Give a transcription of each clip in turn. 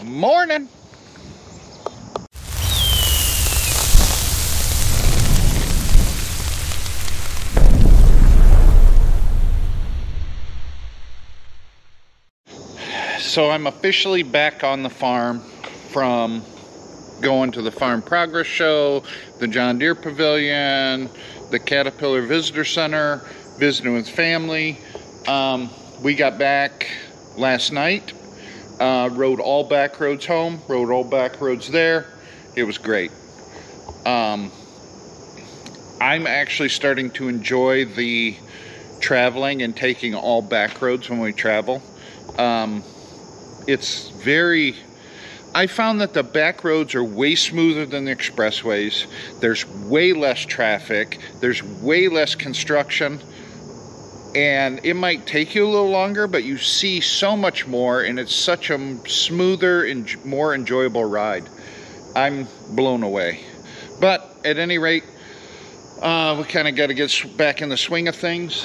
Morning. So I'm officially back on the farm from going to the Farm Progress Show, the John Deere Pavilion, the Caterpillar Visitor Center, visiting with family. We got back last night, rode all back roads home, rode all back roads there. It was great. I'm actually starting to enjoy the traveling and taking all back roads when we travel. It's very, I found that the back roads are way smoother than the expressways. There's way less traffic. There's way less construction. And it might take you a little longer, but you see so much more, and it's such a smoother and more enjoyable ride. I'm blown away. But at any rate, we kind of got to get back in the swing of things.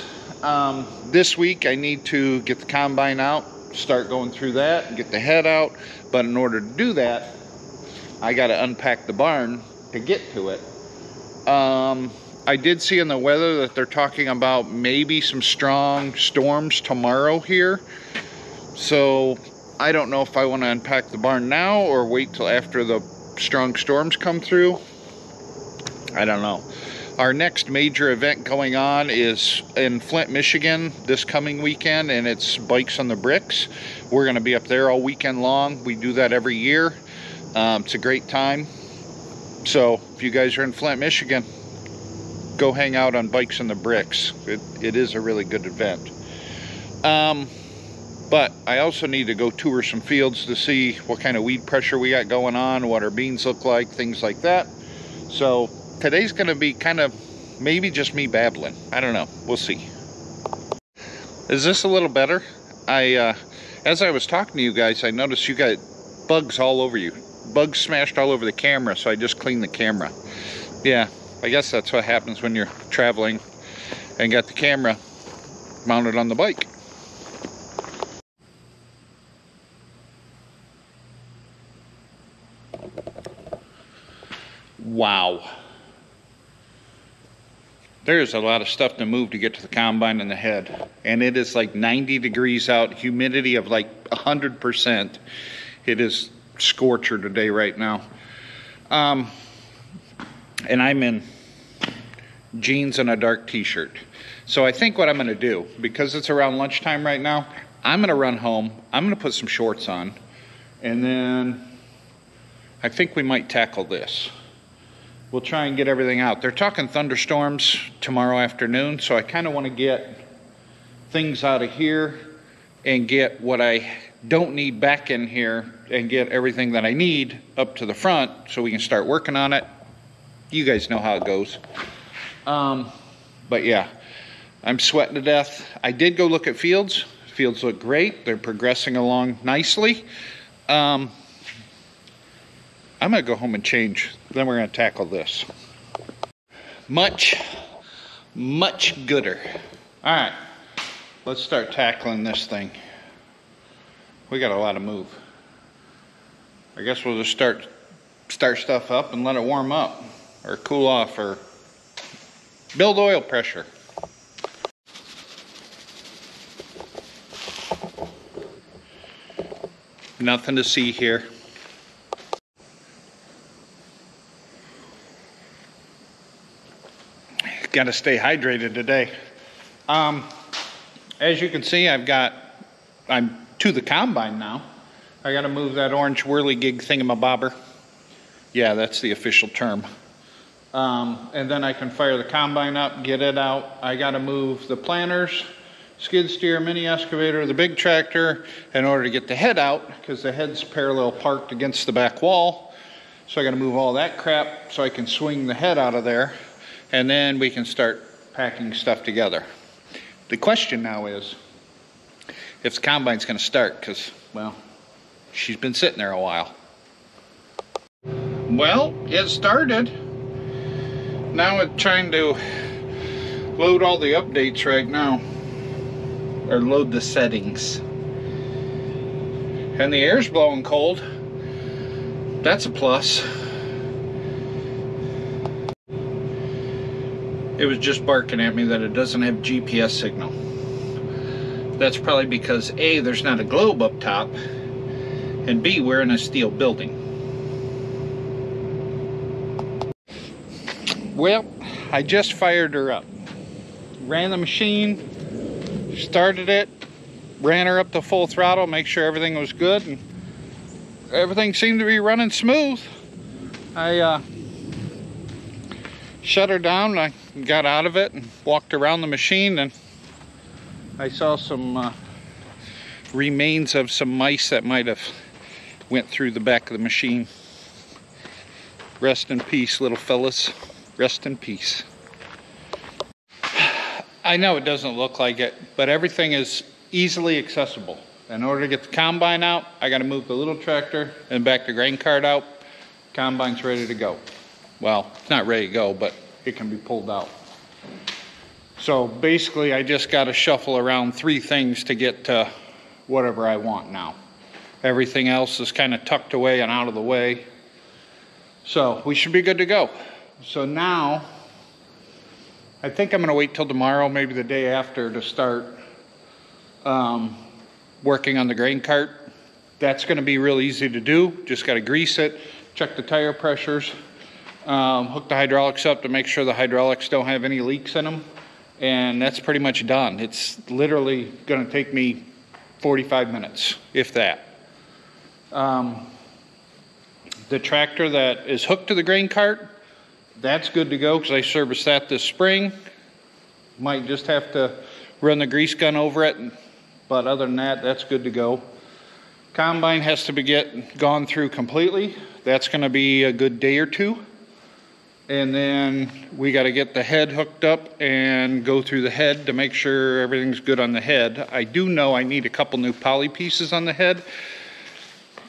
This week I need to get the combine out, start going through that and get the head out. But in order to do that, I got to unpack the barn to get to it. I did see in the weather that they're talking about maybe some strong storms tomorrow here. So I don't know if I want to unpack the barn now or wait till after the strong storms come through. I don't know. Our next major event going on is in Flint, Michigan this coming weekend, and it's Bikes on the Bricks. We're going to be up there all weekend long. We do that every year. It's a great time. So if you guys are in Flint, Michigan, go hang out on Bikes on the Bricks. It is a really good event. But I also need to go tour some fields to see what kind of weed pressure we got going on, what our beans look like, things like that. So today's going to be kind of maybe just me babbling. I don't know. We'll see. Is this a little better? As I was talking to you guys, I noticed you got bugs all over you. Bugs smashed all over the camera, so I just cleaned the camera. Yeah, I guess that's what happens when you're traveling and got the camera mounted on the bike. Wow. There's a lot of stuff to move to get to the combine and the head. And it is like 90 degrees out, humidity of like 100%. It is scorcher today right now. And I'm in jeans and a dark t-shirt. So I think what I'm going to do, because it's around lunchtime right now, I'm going to run home. I'm going to put some shorts on. And then I think we might tackle this. We'll try and get everything out. They're talking thunderstorms tomorrow afternoon, so I kind of want to get things out of here and get what I don't need back in here and get everything that I need up to the front so we can start working on it. You guys know how it goes. But yeah, I'm sweating to death. I did go look at fields. Fields look great. They're progressing along nicely. I'm going to go home and change. Then we're going to tackle this. Much gooder. All right, let's start tackling this thing. We got a lot of move. I guess we'll just start stuff up and let it warm up or cool off or build oil pressure. Nothing to see here. Got to stay hydrated today. As you can see, I'm to the combine now. I got to move that orange whirligig thingamabobber. Yeah, that's the official term. And then I can fire the combine up, get it out. I got to move the planters, skid steer, mini excavator, the big tractor in order to get the head out, because the head's parallel parked against the back wall. So I got to move all that crap so I can swing the head out of there. And then we can start packing stuff together. The question now is if the combine's going to start, because, well, she's been sitting there a while. Well, it started. Now it's trying to load all the updates right now, or load the settings. And the air's blowing cold. that's a plus. It was just barking at me that it doesn't have GPS signal. That's probably because A, there's not a globe up top, and B, we're in a steel building. Well, I just fired her up. Ran the machine, started it, ran her up to full throttle, make sure everything was good, and everything seemed to be running smooth. I shut her down, I got out of it and walked around the machine, and I saw some remains of some mice that might have went through the back of the machine. Rest in peace, little fellas. Rest in peace. I know it doesn't look like it, but everything is easily accessible. In order to get the combine out, I got to move the little tractor and back the grain cart out. Combine's ready to go. Well, it's not ready to go, but it can be pulled out. So basically, I just got to shuffle around 3 things to get to whatever I want now. Everything else is kind of tucked away and out of the way. So we should be good to go. So now, I think I'm going to wait till tomorrow, maybe the day after, to start working on the grain cart. That's going to be real easy to do. Just got to grease it, check the tire pressures, hook the hydraulics up to make sure the hydraulics don't have any leaks in them. And that's pretty much done. It's literally going to take me 45 minutes, if that. The tractor that is hooked to the grain cart, that's good to go because I serviced that this spring. Might just have to run the grease gun over it, but other than that, that's good to go. Combine has to be gone through completely. That's going to be a good day or 2. And then we got to get the head hooked up and go through the head to make sure everything's good on the head. I do know I need a couple new poly pieces on the head.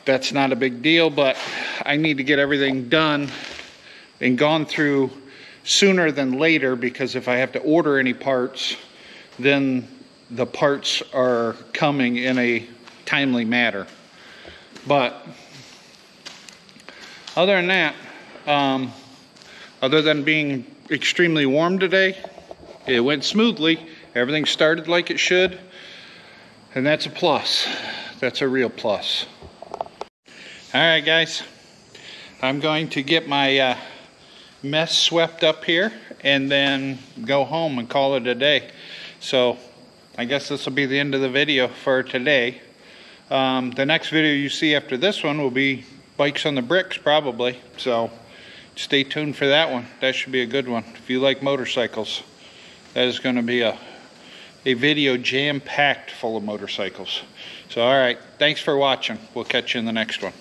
That's not a big deal, but I need to get everything done and gone through sooner than later, because if I have to order any parts, then the parts are coming in a timely manner. But other than that, other than being extremely warm today, it went smoothly. Everything started like it should, and that's a plus. That's a real plus. All right, guys, I'm going to get my mess swept up here and then go home and call it a day. So I guess this will be the end of the video for today. The next video you see after this one will be bikes on the bricks, probably. So stay tuned for that one. That should be a good one. If you like motorcycles, that is going to be a video jam-packed full of motorcycles. So all right, thanks for watching. We'll catch you in the next one.